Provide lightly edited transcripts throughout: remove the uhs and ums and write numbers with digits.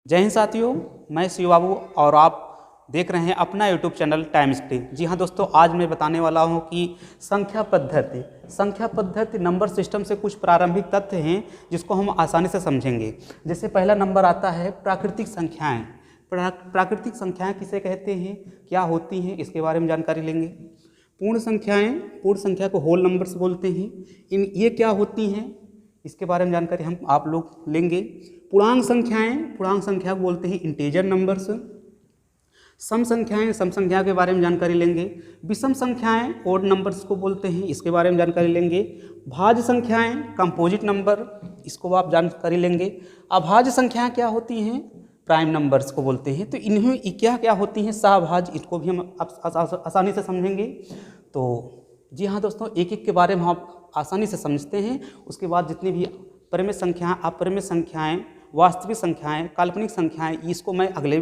जय हिंद साथियों, मैं शिव बाबू और आप देख रहे हैं अपना यूट्यूब चैनल टाइम स्टे। जी हाँ दोस्तों, आज मैं बताने वाला हूँ कि संख्या पद्धति नंबर सिस्टम से कुछ प्रारंभिक तथ्य हैं जिसको हम आसानी से समझेंगे। जैसे पहला नंबर आता है प्राकृतिक संख्याएं। प्राकृतिक संख्याएं किसे कहते हैं, क्या होती हैं, इसके बारे में जानकारी लेंगे। पूर्ण संख्या को होल नंबर्स बोलते हैं। ये क्या होती हैं, इसके बारे में जानकारी हम आप लोग लेंगे। पूर्णांक संख्या को बोलते हैं इंटीजर नंबर्स। सम संख्या के बारे में जानकारी लेंगे। विषम संख्याएं ओड नंबर्स को बोलते हैं, इसके बारे में जानकारी लेंगे। भाज्य संख्याएं कंपोजिट नंबर, इसको आप जानकारी लेंगे। अभाज्य संख्याएं क्या होती हैं, प्राइम नंबर्स को बोलते हैं। तो इन्हें क्या होती हैं, सहभाज्य, इसको भी हम आसानी से समझेंगे। तो जी हाँ दोस्तों, एक एक के बारे में हम आसानी से समझते हैं। उसके बाद जितनी भी परिमेय संख्याएं, अपरिमेय संख्याएं, वास्तविक संख्याएं, काल्पनिक संख्याएं, इसको मैं अगले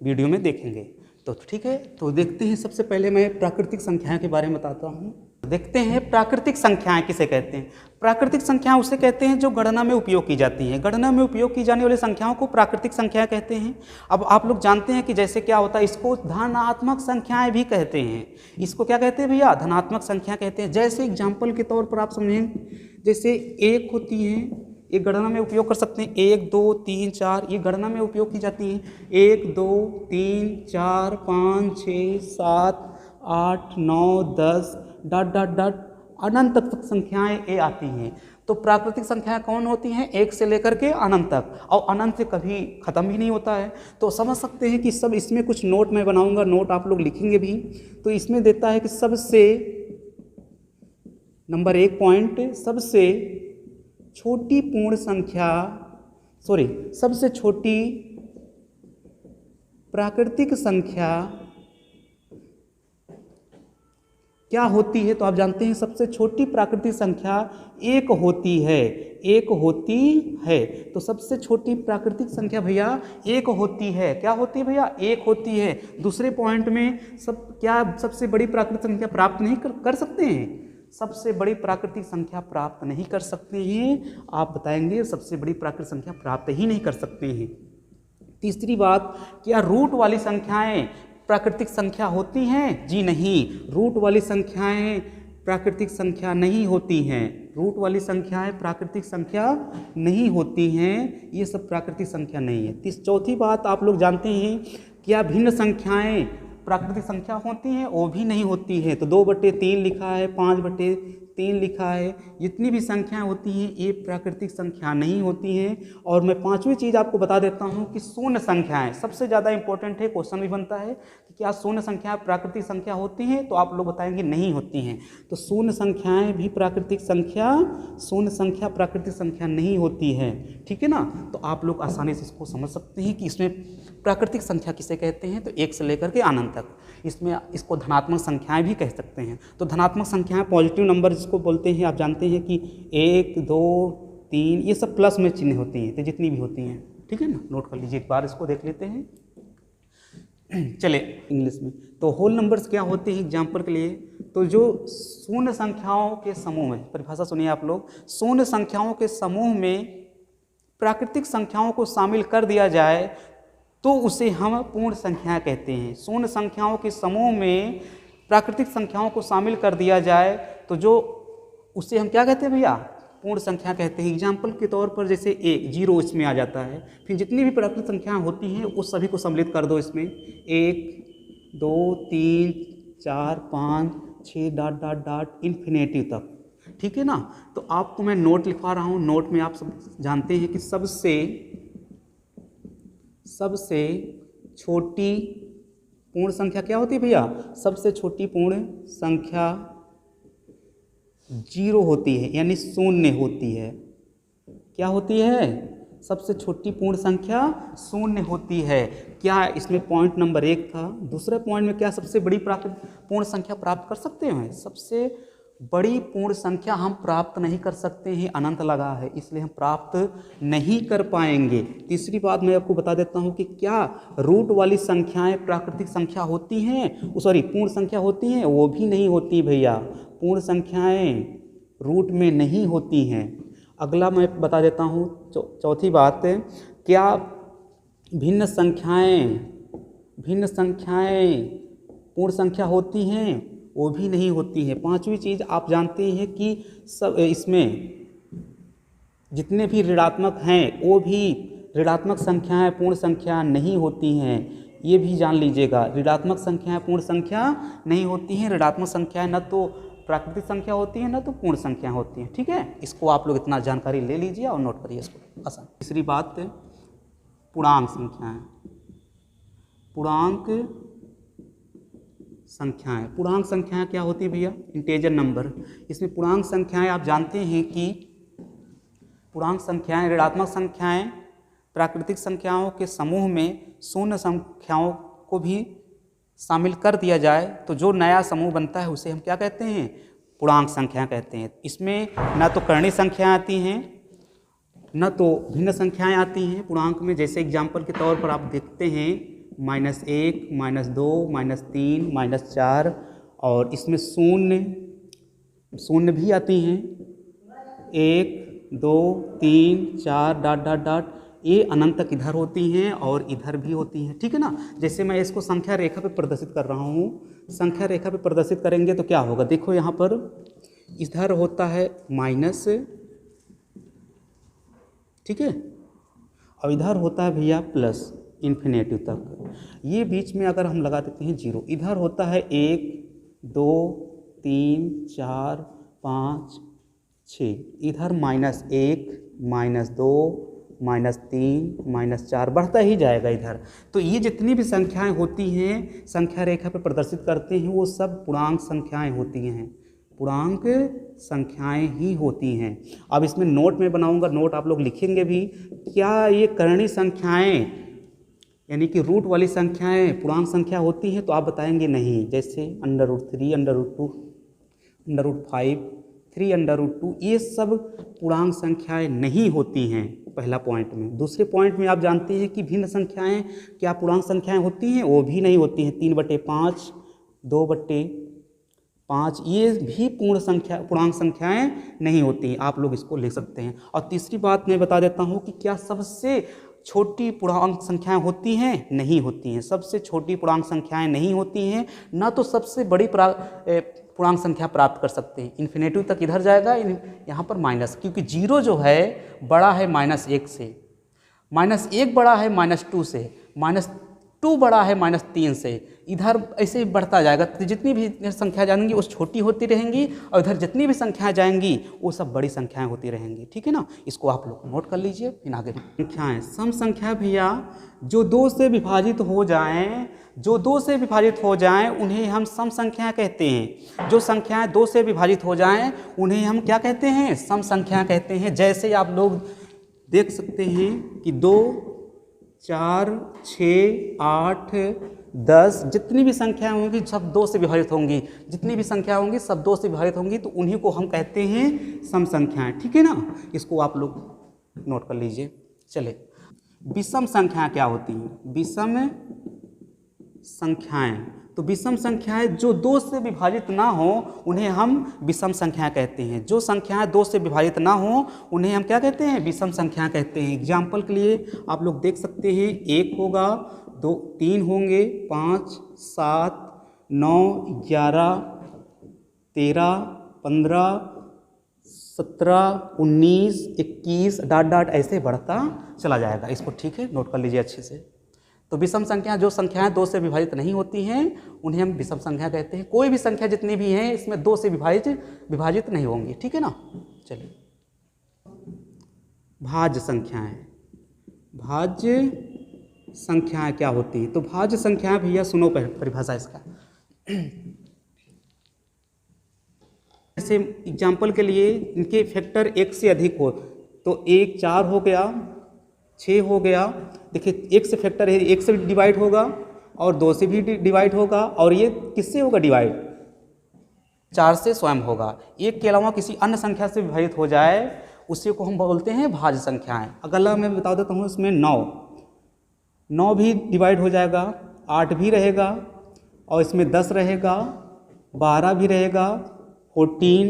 वीडियो में देखेंगे। तो ठीक है, तो देखते हैं। सबसे पहले मैं प्राकृतिक संख्याएं के बारे में बताता हूँ। देखते हैं प्राकृतिक संख्याएं किसे कहते हैं। प्राकृतिक संख्याएं उसे कहते हैं जो गणना में उपयोग की जाती हैं। गणना में उपयोग की जाने वाली संख्याओं को प्राकृतिक संख्याएं कहते हैं। अब आप लोग जानते हैं कि जैसे क्या होता है, इसको धनात्मक संख्याएं भी कहते हैं। इसको क्या कहते हैं भैया, धनात्मक संख्या कहते हैं। जैसे एग्जाम्पल के तौर पर आप समझें, जैसे एक होती है, ये गणना में उपयोग कर सकते हैं। 1 2 3 4 ये गणना में उपयोग की जाती हैं। 1 2 3 4 5 6 7 8 9 10 ... अनंत तक संख्याएं ये आती हैं। तो प्राकृतिक संख्याएं कौन होती हैं, 1 से लेकर के अनंत तक, और अनंत से कभी ख़त्म भी नहीं होता है। तो समझ सकते हैं कि सब इसमें कुछ नोट मैं बनाऊंगा, नोट आप लोग लिखेंगे भी। तो इसमें देता है कि सबसे नंबर 1 पॉइंट, सबसे छोटी प्राकृतिक संख्या क्या होती है। तो आप जानते हैं सबसे छोटी प्राकृतिक संख्या 1 होती है। तो सबसे छोटी प्राकृतिक संख्या भैया 1 होती है। क्या होती है भैया, 1 होती है। दूसरे पॉइंट में सबसे बड़ी प्राकृतिक संख्या प्राप्त नहीं कर सकते हैं, सबसे बड़ी प्राकृतिक संख्या प्राप्त नहीं कर सकते हैं। आप बताएंगे सबसे बड़ी प्राकृतिक संख्या प्राप्त ही नहीं कर सकते हैं। तीसरी बात, क्या रूट वाली संख्याएं प्राकृतिक संख्या होती हैं? जी नहीं, रूट वाली संख्याएं प्राकृतिक संख्या नहीं होती हैं। रूट वाली संख्याएं प्राकृतिक संख्या नहीं होती हैं, ये सब प्राकृतिक संख्या नहीं है। चौथी बात, आप लोग जानते हैं क्या भिन्न संख्याएं प्राकृतिक संख्या होती हैं? वो भी नहीं होती है। तो 2/3 लिखा है, 5/3 लिखा है, जितनी भी संख्याएं होती हैं ये प्राकृतिक संख्या नहीं होती हैं। और मैं पांचवी चीज़ आपको बता देता हूं कि शून्य संख्याएं सबसे ज़्यादा इंपॉर्टेंट है। क्वेश्चन भी बनता है कि क्या शून्य संख्याएं प्राकृतिक संख्या होती हैं, तो आप लोग बताएंगे नहीं होती हैं। तो शून्य संख्याएं भी प्राकृतिक संख्या नहीं होती है। ठीक है ना। तो आप लोग आसानी से इसको समझ सकते हैं कि इसमें प्राकृतिक संख्या किसे कहते हैं। तो 1 से लेकर के अनंत तक, इसको धनात्मक संख्याएं भी कह सकते हैं। तो धनात्मक संख्याएं पॉजिटिव नंबर जिसको बोलते हैं, आप जानते हैं कि 1 2 3 ये सब प्लस में चिन्ह होती हैं। तो जितनी भी होती हैं, ठीक है ना, नोट कर लीजिए। एक बार इसको देख लेते हैं। चले इंग्लिश में। तो होल नंबर्स क्या होते हैं एग्जाम्पल के लिए, तो जो शून्य संख्याओं के समूह में, परिभाषा सुनिए आप लोग, शून्य संख्याओं के समूह में प्राकृतिक संख्याओं को शामिल कर दिया जाए तो उसे हम पूर्ण संख्या कहते हैं। शून्य संख्याओं के समूह में प्राकृतिक संख्याओं को शामिल कर दिया जाए तो उसे हम क्या कहते हैं भैया, पूर्ण संख्या कहते हैं। एग्जाम्पल के तौर पर जैसे 0 इसमें आ जाता है। फिर जितनी भी प्राकृतिक संख्याएं होती हैं उस सभी को सम्मिलित कर दो इसमें, 1 2 3 4 5 6 ... इन्फिनेटिव तक। ठीक है ना। तो आपको मैं नोट लिखवा रहा हूँ। नोट में आप सब जानते हैं कि सबसे छोटी पूर्ण संख्या क्या होती है भैया, सबसे छोटी पूर्ण संख्या 0 होती है, यानी 0 होती है। क्या होती है, सबसे छोटी पूर्ण संख्या 0 होती है। क्या इसमें पॉइंट नंबर 1 था। दूसरे पॉइंट में क्या सबसे बड़ी पूर्ण संख्या प्राप्त कर सकते हैं? सबसे बड़ी पूर्ण संख्या हम प्राप्त नहीं कर सकते हैं, अनंत लगा है, इसलिए हम प्राप्त नहीं कर पाएंगे। तीसरी बात मैं आपको बता देता हूं कि क्या रूट वाली संख्याएं प्राकृतिक संख्या होती हैं, पूर्ण संख्या होती हैं? वो भी नहीं होती भैया, पूर्ण संख्याएं रूट में नहीं होती हैं। अगला मैं बता देता हूँ चौथी बात, क्या भिन्न संख्याएं पूर्ण संख्या होती हैं, वो भी नहीं होती हैं। पांचवी चीज़ आप जानते हैं कि सब इसमें जितने भी ऋणात्मक हैं वो भी ऋणात्मक संख्याएं पूर्ण संख्या नहीं होती हैं। ये भी जान लीजिएगा, ऋणात्मक संख्याएं पूर्ण संख्या नहीं होती हैं। ऋणात्मक संख्याएं न तो प्राकृतिक संख्या होती हैं न तो पूर्ण संख्या होती हैं। ठीक है, इसको आप लोग इतना जानकारी ले लीजिए और नोट करिए इसको आसान। तीसरी बात, पूर्णांक संख्याएं। पूर्णांक संख्याएं क्या होती है भैया? Integer number. इसमें पूर्णांक संख्याएं आप जानते हैं कि पूर्णांक संख्याएं ऋणात्मक संख्याएं प्राकृतिक संख्याओं के समूह में शून्य संख्याओं को भी शामिल कर दिया जाए तो जो नया समूह बनता है उसे हम क्या कहते हैं? पूर्णांक संख्या कहते हैं। इसमें न तो करणीय संख्याएं आती हैं न तो भिन्न संख्याएं आती हैं पूर्णांक में। जैसे एग्जाम्पल के तौर पर आप देखते हैं -1, -2, -3, -4, और इसमें शून्य भी आती हैं। 1, 2, 3, 4 ... ये अनंत तक इधर होती हैं और इधर भी होती हैं। ठीक है ना। जैसे मैं इसको संख्या रेखा पे प्रदर्शित कर रहा हूँ, संख्या रेखा पे प्रदर्शित करेंगे तो क्या होगा? देखो यहाँ पर इधर होता है माइनस, ठीक है, और इधर होता है भैया प्लस इन्फिनेटिव तक। ये बीच में अगर हम लगा देते हैं 0, इधर होता है 1, 2, 3, 4, 5, 6, इधर -1, -2, -3, -4 बढ़ता ही जाएगा इधर। तो ये जितनी भी संख्याएं होती हैं संख्या रेखा पर प्रदर्शित करते हैं वो सब पूर्णांक संख्याएं होती हैं, पूर्णांक संख्याएं ही होती हैं। अब इसमें नोट में बनाऊंगा, नोट आप लोग लिखेंगे भी। क्या ये करणीय संख्याएं यानी कि रूट वाली संख्याएं पूर्णांक संख्या होती हैं? तो आप बताएंगे नहीं। जैसे √3, √2, √5, 3√2, ये सब पूर्णांक संख्याएं नहीं होती हैं, पहला पॉइंट में। दूसरे पॉइंट में आप जानते हैं कि भिन्न संख्याएं क्या पूर्णांक संख्याएं होती हैं? वो भी नहीं होती हैं। 3/5, 2/5, ये भी पूर्णांक संख्याएं नहीं होती। आप लोग इसको लिख सकते हैं। और तीसरी बात मैं बता देता हूँ कि क्या सबसे छोटी पूर्णांक संख्याएं होती हैं? नहीं होती हैं। सबसे छोटी पूर्णांक संख्याएं नहीं होती हैं, ना तो सबसे बड़ी पूर्णांक संख्या प्राप्त कर सकते हैं। इन्फिनेटिव तक इधर जाएगा, यहाँ पर माइनस, क्योंकि 0 जो है बड़ा है -1 से, -1 बड़ा है -2 से, -2 बड़ा है -3 से, इधर ऐसे ही बढ़ता जाएगा। तो जितनी भी संख्या जाएंगी वो छोटी होती रहेंगी और इधर जितनी भी संख्याएं जाएंगी वो सब बड़ी संख्याएं होती रहेंगी। ठीक है ना। इसको आप लोग नोट कर लीजिए। फिर आगे संख्याएं, सम संख्या भैया जो 2 से विभाजित हो जाएं उन्हें हम सम संख्या कहते हैं। जो संख्याएं 2 से विभाजित हो जाएं उन्हें हम क्या कहते हैं? सम संख्या कहते हैं। जैसे आप लोग देख सकते हैं कि 2, 4, 6, 8, 10 जितनी भी संख्याएं होंगी सब 2 से विभाजित होंगी। जितनी भी संख्या होंगी सब 2 से विभाजित होंगी, तो उन्हीं को हम कहते हैं सम संख्याएं। ठीक है ना। इसको आप लोग नोट कर लीजिए। चले, विषम संख्या क्या होती हैं? विषम संख्याएं, तो विषम संख्याएं जो 2 से विभाजित ना हो उन्हें हम विषम संख्या कहते हैं। जो संख्याएं 2 से विभाजित ना हो उन्हें हम क्या कहते हैं? विषम संख्या कहते हैं। एग्जाम्पल के लिए आप लोग देख सकते हैं 1 होगा, 2, 3 होंगे, 5, 7, 9, 11, 13, 15, 17, 19, 21 ... ऐसे बढ़ता चला जाएगा। इसको ठीक है नोट कर लीजिए अच्छे से। तो विषम संख्या जो संख्याएं 2 से विभाजित नहीं होती हैं उन्हें हम विषम संख्या कहते हैं। कोई भी संख्या जितनी भी हैं इसमें 2 से विभाजित नहीं होंगी। ठीक है ना। चलिए, भाज्य संख्याएं। भाज्य संख्याएं क्या होती हैं? तो भाज्य संख्याएं भैया सुनो परिभाषा इसका। जैसे एग्जाम्पल के लिए इनके फैक्टर 1 से अधिक हो तो 1 4 हो गया, 6 हो गया। देखिए 1 से फैक्टर है, 1 से डिवाइड होगा और 2 से भी डिवाइड होगा, और ये किससे होगा डिवाइड? 4 से स्वयं होगा। 1 के अलावा किसी अन्य संख्या से विभाजित हो जाए उसी को हम बोलते हैं भाज्य संख्याएं। अगला मैं बता देता हूँ, इसमें 9 भी डिवाइड हो जाएगा, 8 भी रहेगा, और इसमें 10 रहेगा, 12 भी रहेगा, 14,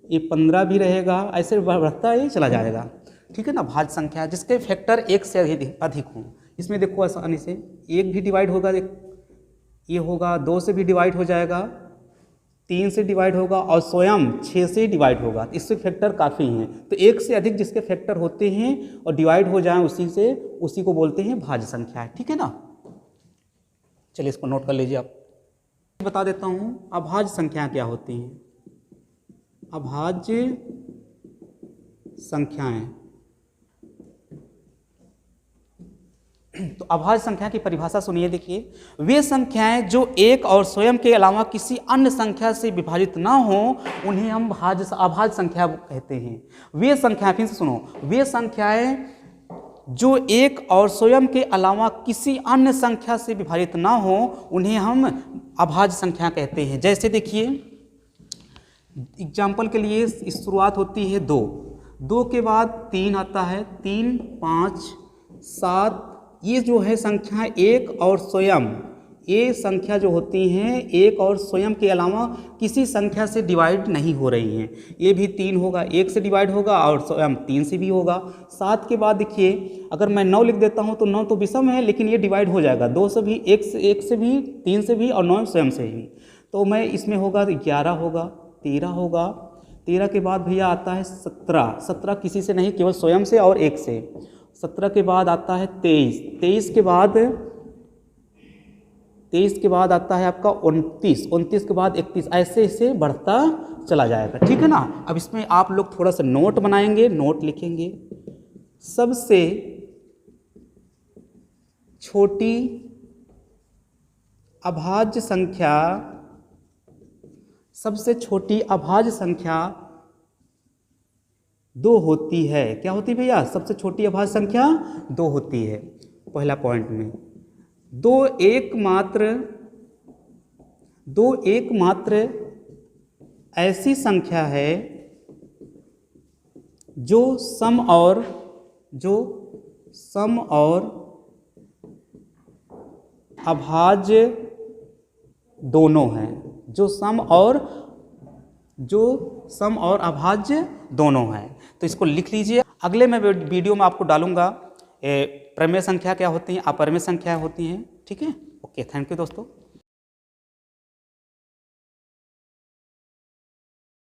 ये 15 भी रहेगा, ऐसे बढ़ता ही चला जाएगा। ठीक है ना। भाज्य संख्या जिसके फैक्टर 1 से अधिक हों, इसमें देखो आसानी से 1 भी डिवाइड होगा, ये होगा 2 से भी डिवाइड हो जाएगा, 3 से डिवाइड होगा और स्वयं 6 से डिवाइड होगा। इससे फैक्टर काफ़ी हैं, तो 1 से अधिक जिसके फैक्टर होते हैं और डिवाइड हो जाएं उसी को बोलते हैं भाज्य संख्या है। ठीक है ना, चलिए इसको नोट कर लीजिए आप। बता देता हूँ अभाज्य संख्याएं क्या होती हैं। अभाज्य संख्याएं, तो अभाज्य संख्या की परिभाषा सुनिए। देखिए, वे संख्याएं जो एक और स्वयं के अलावा किसी अन्य संख्या से विभाजित ना हो उन्हें हम अभाज्य संख्या कहते हैं। वे संख्याएं, फिर से सुनो, वे संख्याएं जो एक और स्वयं के अलावा किसी अन्य संख्या से विभाजित ना हो उन्हें हम अभाज्य संख्या कहते हैं। जैसे देखिए एग्जाम्पल के लिए शुरुआत होती है 2 के बाद 3 आता है, 3, 5, 7, ये जो है संख्या एक और स्वयं, ये संख्या जो होती हैं एक और स्वयं के अलावा किसी संख्या से डिवाइड नहीं हो रही हैं। ये भी 3 होगा, 1 से डिवाइड होगा और स्वयं 3 से भी होगा। 7 के बाद देखिए अगर मैं 9 लिख देता हूँ तो 9 तो विषम है लेकिन ये डिवाइड हो जाएगा, 2 से भी, 1 से भी, 3 से भी और 9 स्वयं से भी। तो मैं इसमें होगा 11 होगा, 13 होगा, 13 के बाद भैया आता है 17 किसी से नहीं, केवल स्वयं से और 1 से। 17 के बाद आता है 23, 23 के बाद आता है आपका 29, 29 के बाद 31, ऐसे ऐसे बढ़ता चला जाएगा। ठीक है ना। अब इसमें आप लोग थोड़ा सा नोट बनाएंगे, नोट लिखेंगे। सबसे छोटी अभाज्य संख्या, सबसे छोटी अभाज्य संख्या 2 होती है। क्या होती है भैया? सबसे छोटी अभाज्य संख्या 2 होती है। पहला पॉइंट में 2 एकमात्र ऐसी संख्या है जो सम और अभाज्य दोनों हैं, जो सम और अभाज्य दोनों हैं। तो इसको लिख लीजिए। अगले मैं वीडियो में आपको डालूंगा प्रमेय संख्या क्या होती हैं, अपरमेय संख्या होती हैं। ठीक है, ओके, थैंक यू दोस्तों।